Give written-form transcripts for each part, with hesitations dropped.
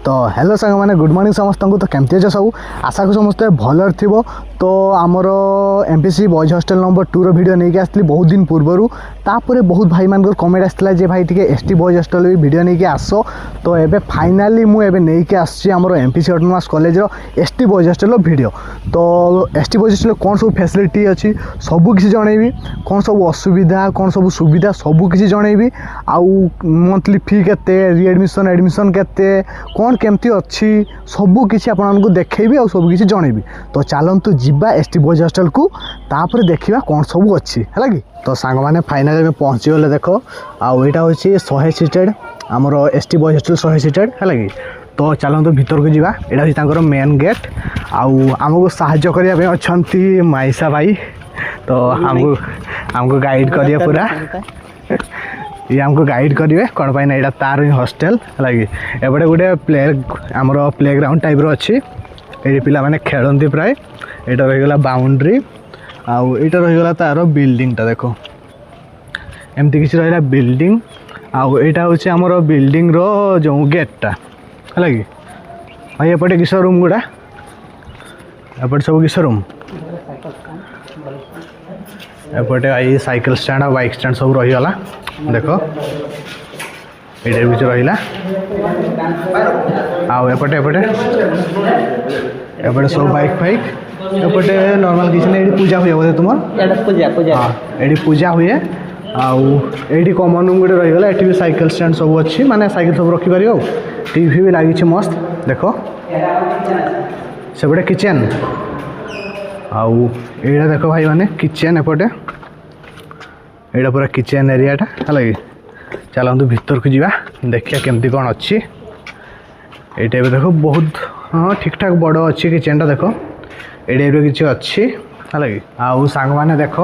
तो हेलो सांग मैंने गुड मॉर्निंग समस्त तो केमती अच्छे सब आशा को समस्ते भलर थी। तो आमर एमपीसी बॉयज हॉस्टल नंबर 2 रो वीडियो नहीं आसली बहुत दिन पूर्वर तापर बहुत भाई मान कमेंट आसाला जे भाई टी एसटी बॉयज हॉस्टल भी वीडियो नहीं आस। तो ये फाइनाली मुझे नहीं आसी आमर MPC autonomous college ST boys hostel video. तो एसटी बॉयज हॉस्टल कौन सब फैसिलिटी अच्छी सबकि जनइबी, कौन सब असुविधा कौन सब सुविधा सबकि जनइबी, आउ मंथली फी केते, रिएडमिशन एडमिशन केते, कौन केमती अच्छी सबकि आपको देखी और सबकि जनइबी। तो चलतु जीवा एसटी बॉयज हॉस्टल को तापर देखा कौन सब अच्छी है कि। तो सांग मैंने फाइनाली में पहुँची गले देख आईटा हूँ 100 सीटेड आमर एसटी बॉयज हॉस्टल 100 सीटेड है कि। तो चलतु भीतर को जावा, यहाँ हूँ मेन गेट आमको साहाय्य करने अच्छा माइसा भाई। तो हमको गाइड करिए पूरा ये हमको गाइड करेंगे कौन पाई ना तार हॉस्टल है कि। एपटे गोटे आमर प्ले ग्राउंड टाइप अच्छी ये पिला माने खेलती प्राय। यहाँ रहीगला बाउंड्री आईटा रहीगला तार बिल्डिंगटा देखो एमती किसी रहा बिल्डिंग आईटा हूँ आमर बिल्डिंग रो जो गेटटा है कि। भाई एपटे किस रूम गुड़ा एपटे सब किस रूम एपटे आई साइकिल स्टैंड और बाइक स्टैंड सब रहीगला देख ये भी रहा आउटे एपटे एपटे सब बाइक फाइक एपटे नॉर्मल किसी ना पूजा हुए बोधे तुम हाँ ये पूजा हुए आईटी कॉमन रूम गोटे रहीगला। ये भी साइकिल स्टैंड सब अच्छी माने साइकिल सब रखिपार टीवी भी लगी मस्त देख से किचेन आईटा देख भाई माने किचेन एपटे यहाँ पूरा किचेन एरियाटा है कि। चलतु भीतर को जावा देखिए केमती कौन अच्छी। ये टाइप देख बहुत हाँ ठीक ठाक बड़ अच्छी किचेनटा देख ये टाइप किसी अच्छी है कि। आउ सांग मैंने देख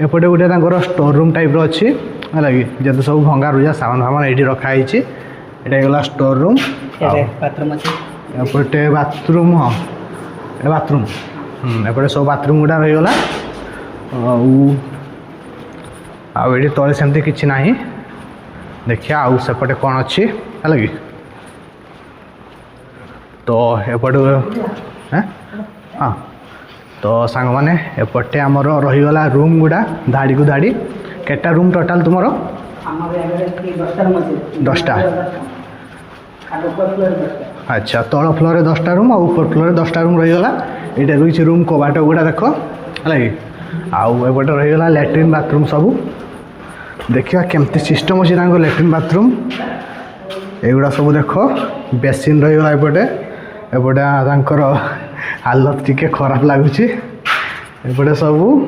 एपटे गोटे स्टोर रूम टाइप अच्छी है कि जब सब भंगा रुजा सामान फामान ये रखाई ये गला स्टोर रूम एपटे बाथरूम हाँ ये बाथरूम एपटे सब बाथरूम गुड़ा रहीगला आईटी तले सेमती किसी ना देखिए आउ सेपटे कौन अच्छी है कि। तो एपटे हाँ तो सांग मैंने एपटे आमर रहीगला रूम गुड़ा धाड़ी को धाड़ी केटा रूम टोटाल तुम 10टा अच्छा तल फ्लोर 10टा रूम और ऊपर फ्लोर 10टा रूम रहीगला। ये रही रूम कबाट गुड़ा देख है कि। आउ एपटे रहीगला लैट्रिन बाथरूम सबू देखिए केमती सिस्टम अच्छी लैट्रिन बाथरूम एगुड़ा सब देख बेसिन रहीगला एपटे एपटे हालत टिके खराब लगुच एपटे सब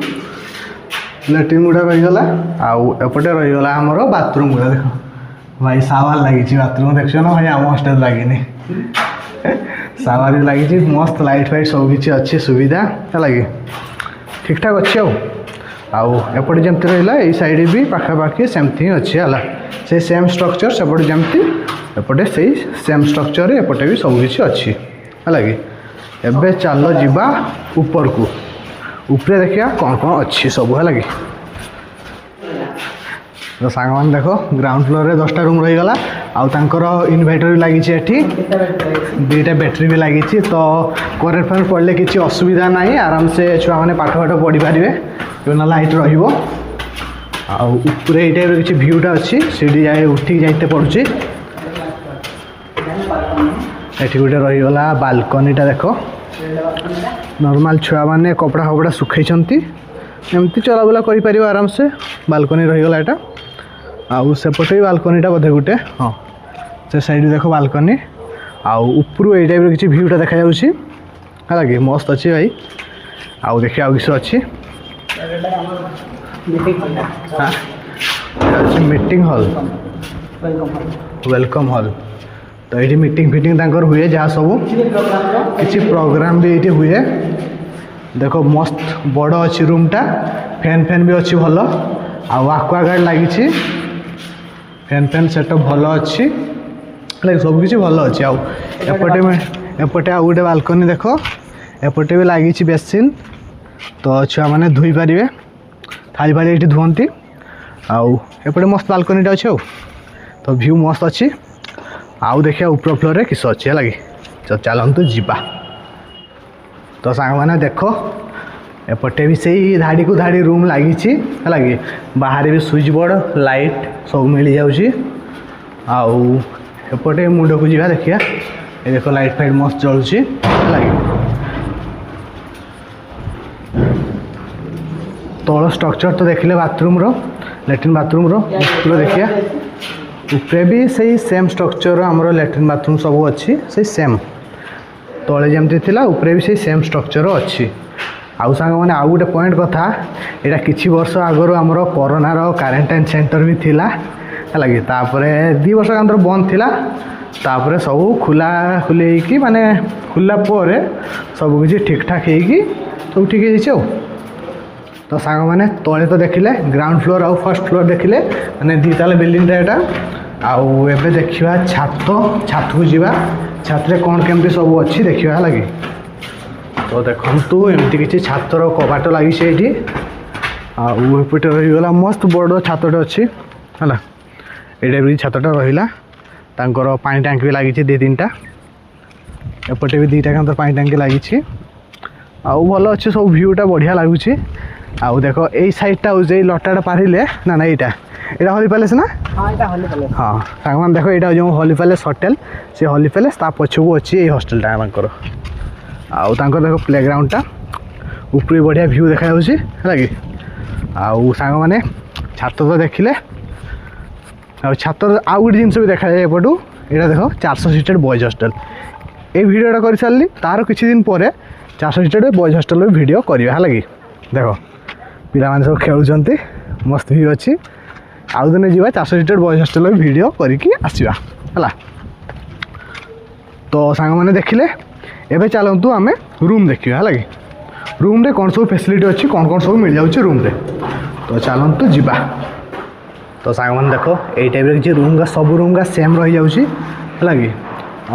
लैट्रिन गुड़ा रहीगला आउटे रहीगला आमर बाथरूम गुड़ा देख भाई सावार लगी बाथरूम देख ना भाई आम हॉस्टल लगे सावार भी लगी मस्त लाइट फाइट सब किसी अच्छी सुविधा है कि ठीक ठाक अच्छे एपटे जमती रहा ये साइड भी पाखापाखि सेमती ही अच्छी है से सेम स्ट्रक्चर सेपटे जमती एपटे से सेम स्ट्रक्चर एपटे भी सबकि अच्छी है कि। एबे चलो जीवा ऊपर को ऊपर देखिए कौन कौन अच्छी सब है कि। तो सांग मान देख ग्राउंड फ्लोर रे 10टा रूम रहीगला आउर इनभर्टर भी लगी 2टा बैटेरी भी लगी। तो करेन्ट फरेन्ट पड़े किसी असुविधा ना आराम से छुआ मैंने पाठ पाठ पढ़ी पारे ना लाइट रही टाइप किसी भ्यूटा अच्छी सीढ़ी जाए उठिक जाते पड़ुची। ये गोटे रहीगला बालकनीटा देख नॉर्मल छुआ मैंने कपड़ा फपड़ा सुखई एमती चलाबुला कर आराम से बालकनी रहीगला यहाँ आउ सेपटे भी बालकनीटा बोधे गोटे हाँ से साइड देख बालकनी आउर ये टाइप किसी भ्यूटा देखा है कि मस्त अच्छी भाई। आउ देखिए आउ किस अच्छी हाँ अच्छे मीटिंग हॉल वेलकम हॉल। तो ये मीटिंग फिटिंग हुए जहाँ सब किसी प्रोग्राम भी ये हुए देखो मस्त बड़ अच्छी रूमटा फैन फैन भी अच्छी भल आक्वागार्ड लगी फैन फैन सेटअप भल अच्छी सबकि भल अच्छी एपटे आउ गोटे बालकनी देख एपटे भी लगी बेसिन तो छुआ मैंने धोई पारे थाली फाली ये धुंती आउ एपटे मस्त बालकनीटा अच्छे तो व्यू मस्त अच्छी आउ देखिए ऊपर फ्लोर किस अच्छे है तो चलतु जीवा तो सांग मैंने देख एपटे भी सही धाड़ी को धाड़ी रूम लगी है बाहर भी स्विच बोर्ड लाइट सब मिल जाऊँगी आउटे मुंड को जीवा देखिए ये देख लाइट फाइट मस्त जलुची है तल स्ट्रक्चर तो देखिले बाथरूम रो लैट्रिन बाथरूम रो देखिए उपरे भी सही सेम स्ट्रक्चर आमर लैट्रिन बाथरूम सब अच्छी से सेम तले जमती थिला उपरे भी सही सेम स्ट्रक्चर अच्छी आउ सांग मैंने आउ गोटे पॉइंट कथा यहाँ किछि वर्ष आगर आमर कोरोनार क्वारंटाइन सेंटर भी थिला है तापरे 2 वर्ष अंदर बंद थिला तापरे सब खुला खुले माने खुला पर सब किसी ठीक ठाक होगी सब ठीक है तो सांग मैंने तले तो देखिले ग्राउंड फ्लोर आउ फर्स्ट फ्लोर देखिले माने 2 ताला बिल्डिंग एटा आउ एबे देखिबा छात को जीवा छात रे कोन केमती सब अच्छी देखिबा लगी तो देखु एमती किसी छातर कबाट लगी से आउटे रहीगला मस्त बड़ छातटे अच्छी है ये भी छातटा रहा तांकर पानी टैंक भी लगी 2-3टा एपटे भी 2टा अंदर पानी टैंक लगी आउ भल अच्छे सब भ्यूटा बढ़िया लगुच आउ देख यही सैडटा हूँ लटाटा पारे ना यहाँ हली पैलेस ना हाँ सांग मैंने देख यहाँ जो हली पैलेस होटेल से हली पैलेस ता पछकू अच्छी ये हॉस्टेलटा आउ देख प्लेग्राउंडटा ऊपर बढ़िया भ्यू देखा है आउ सांग मैंने छात तो देखिले छात आउ गोटे जिनस भी देखा जाए एपटू यहाँ देख 400 सीटेड बॉयज हॉस्टेल ये भिडियोटा कर सारी तार किसी दिन पर 400 सीटेड बॉयज हॉस्टेल भी भिडियो करवा है देख पिला सब खेलुंट मस्त भी अच्छी आउ दिन जी 400 सीटेड बॉयज हॉस्टेल भी भिडियो करके आसवा है तो सांग मैंने देखिले एबे चलतु आम रूम देखा है रूम रे कौन सब फैसिलिटी अच्छी कौन कौन सब मिल जाऊँ रूम रे तो चलतु जीवा तो सांग मैंने देख यही टाइप किसी रूम का सब रूम का सेम रही जाऊँगी है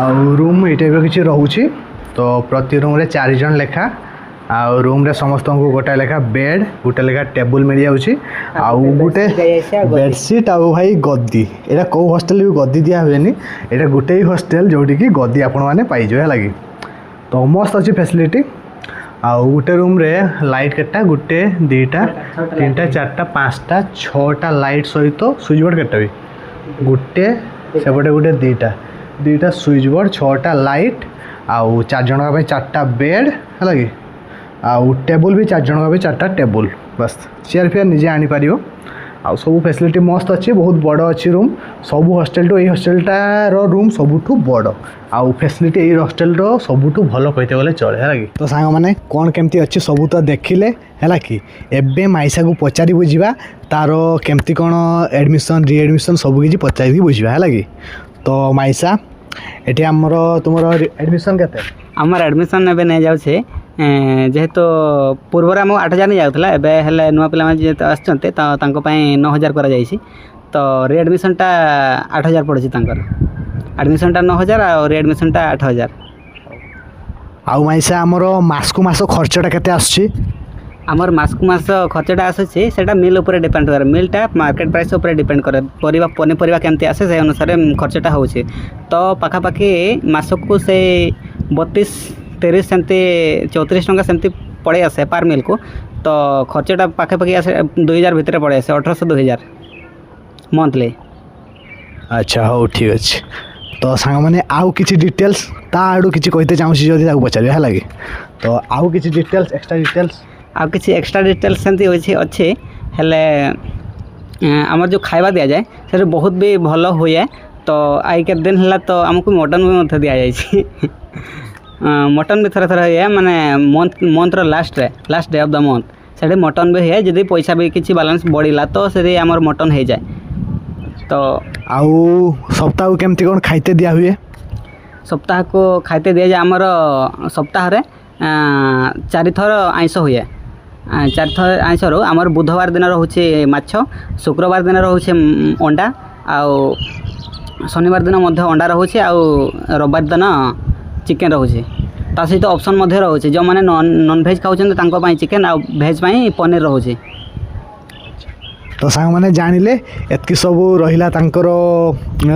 आउ रूम ये टाइप किसी रोचे तो प्रति रूम रे 4 जन लेखा आउ रूम रे समस्त को गोटे लेखा बेड गोटे लेखा टेबुल मिल जाऊँगी आउ गोटे बेडसीट आउ भाई गद्दी यहाँ कौ हॉस्टेल भी गद्दी दिया हुए यहाँ गोटे ही हॉस्टेल जोटी की गद्दी आपण मैंने पाइज है तो मस्त अच्छी फैसिलिटी आउ गोटे रूम रे लाइट केटा गोटे 2टा 3टा 4टा 5टा 6टा लाइट सहित स्विच बोर्ड केटा भी गोटे सेपटे गोटे 2टा स्विच बोर्ड 6टा लाइट आउ 4 जन 4टा बेड है आउ टेबुल भी 4 जन 4टा टेबुल बस चेयर फेयर निजे आनीपर आउ सब फैसिलिटी मस्त अच्छी बहुत बड़ अच्छी रूम सब हॉस्टेल टू ये हॉस्टेलटार रूम सबुठू बड़ आउ फैसिलिटी ये हॉस्टेल सबुठू भल कहते गले चले है तो सांग मैंने कौन केमती अच्छी सब तो देखिले है कि एबे माइसा को पचारि बुझा तार केमती कौन एडमिशन रिएडमिशन सब किसी पचारि बुझा है कि तो माइसा ये आमर तुम एडमिशन के आमर एडमिशन एबे नहीं जाऊे जेहेतु पूर्वर आम 8,000 नहीं जाऊला एवं नुआ पिला आसते 9,000 कर तो रिएडमिशनटा 8,000 पड़ी एडमिशनटा 9,000 और रिएडमिशनटा 8,000 आउ माइसा आमर मास को मास खर्चटा केते आछी आमर मास को मास खर्चटा आसूसी सेटा मिल उपर डिपेंड करे मिलटा मार्केट प्राइस उपर डिपेंड करे परिबा पनीपरिबा केमती आसे से अनुसार खर्चटा होउछि तो पाखापाखि मासको से 32-33 सेमती 34 टंका सेमती पड़े आसे पार मिल को तो खर्चटा पाखापाखि आसे 2,000 भितर पड़े आसे 1800-2,000 मंथली अच्छा हो ठीक अच्छे तो सांग मैंने आउ किसी डिटेल्स ता आड़ू किसी कहते चाहूँगी जदि पचार है तो आउ किसी डिटेल्स एक्स्ट्रा डिटेल्स आउ किसी एक्स्ट्रा डिटेल्स सेमती अच्छे हेले आमर जो खाଇବା दि जाए से बहुत भी भल हुए तो आई के दिन है तो आमको मटन भी दि जाए मटन भी थोड़ा थोड़ा हुए माने मंथर last day of the month से मटन भी हुए जदि पैसा भी किसी बैलेंस बढ़ला तो से आमर मटन हो जाए तो आउ सप्ताह को केमती कौन खाइते दिया हुए सप्ताह को खाइते दिया जाए आमर सप्ताह 4 थर आइंस हुए 4 थर आइंस रो आमर बुधवार दिन रोचे माछ शुक्रवार दिन रोचे अंडा आउ शनिवार दिन मध्य अंडा रोचे आउ रविवार दिन चिकेन रोचे ता सहित ऑप्शन मध्य रोचे जो मैंने नॉन भेज खाऊँ चिकेन आ भेज पनीर रोचे तो सांग जानिले एतकी सब रहिला तांकर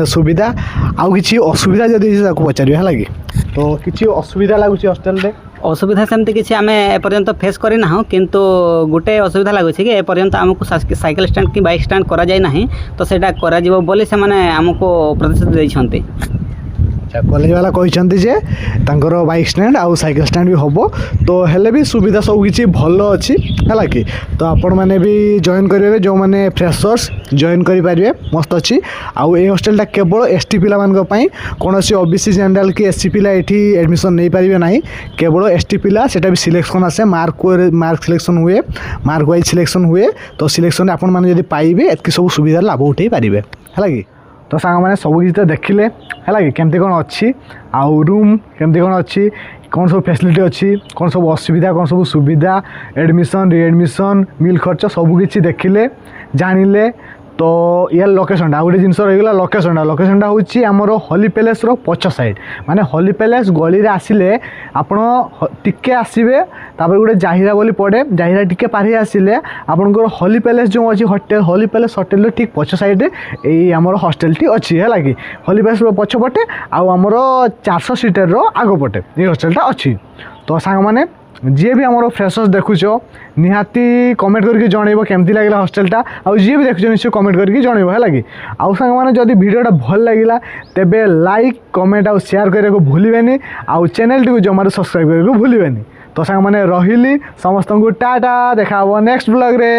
सुविधा आउ किछि असुविधा जदि पचारे है कि तो किछि असुविधा लगुच हॉस्टेल रे असुविधा सेमती किसी आम एपर्यंत फेस करना किंतु गोटे असुविधा लगुच कि एपर्यंत आमको साइकेल स्टैंड कि बाइक स्टैंड करा जाए ना तो सेटा करा जिवो बोली से माने आमको प्रतिश्रुति देइछन्ते। कॉलेज वाला कहते जे तांकर बाइक स्टैंड आउ साइकेल स्टैंड भी हम तो हेले भी सुविधा सब किछि भल अच्छी है कि तो आपण मैंने भी जॉइन करेंगे जो मैंने फ्रेशर्स जॉइन करेंगे मस्त अच्छी आउ ए हॉस्टेलटा केवल एसटी पिला मानक कौन ओबीसी जनरल कि एससी पिला ये एडमिशन नहीं पारे ना केवल एसटी पिला सेटा भी सिलेक्शन आसे मार्क सिलेक्शन हुए मार्क वाइज सिलेक्शन हुए तो सिलेक्शन आपण मैंने जब पाइबे एतकी सब सुविधा लाभ उठे पारे है कि तो सांग मैंने सब किसी तो देखिले है कि केमती कौन अच्छी आउ रूम केमती कौन अच्छी कौन सब फैसिलिटी अच्छी कौन सब असुविधा कौन सब सुविधा एडमिशन रिएडमिशन मिल खर्च सबकि देखिले जानिले तो यार लोकेशन गोटे जिनस रहीगला लोकेशन हूँ आमर हॉली पैलेस पछ साइड माने हॉली पैलेस गली रे आसिले आपण टिके आसबे तापर गोटे जाहिरा बोली पड़े जाहिरा टिके पारि आसिले आपनकर हॉली पैलेस जो अच्छी होटेल हॉली पैलेस होटेल ठीक पछ साइड रे आमर हॉस्टेलटी अच्छी है कि हॉली पैलेस पछपटे आमर 400 सीटर आगपटे ये हॉस्टेलटा अच्छी तो सांग मैंने जी भी आम फ्रेशर्स देखुच निहाती कमेंट करके जनइब केमती लगे हॉस्टेलटा आउ जी भी देखुच निश्चय कमेंट करके जनइब है कि आउ सांग मैंने जदि वीडियोटा भल लगिला तेबे लाइक कमेंट आउ शेयर करने को भूलिबेनी आउ चैनल टी जमार सब्सक्राइब करने को भूलिबेनी तो सांग मैंने रहिली समस्त को टाटा देखा नेक्स्ट ब्लॉग रे।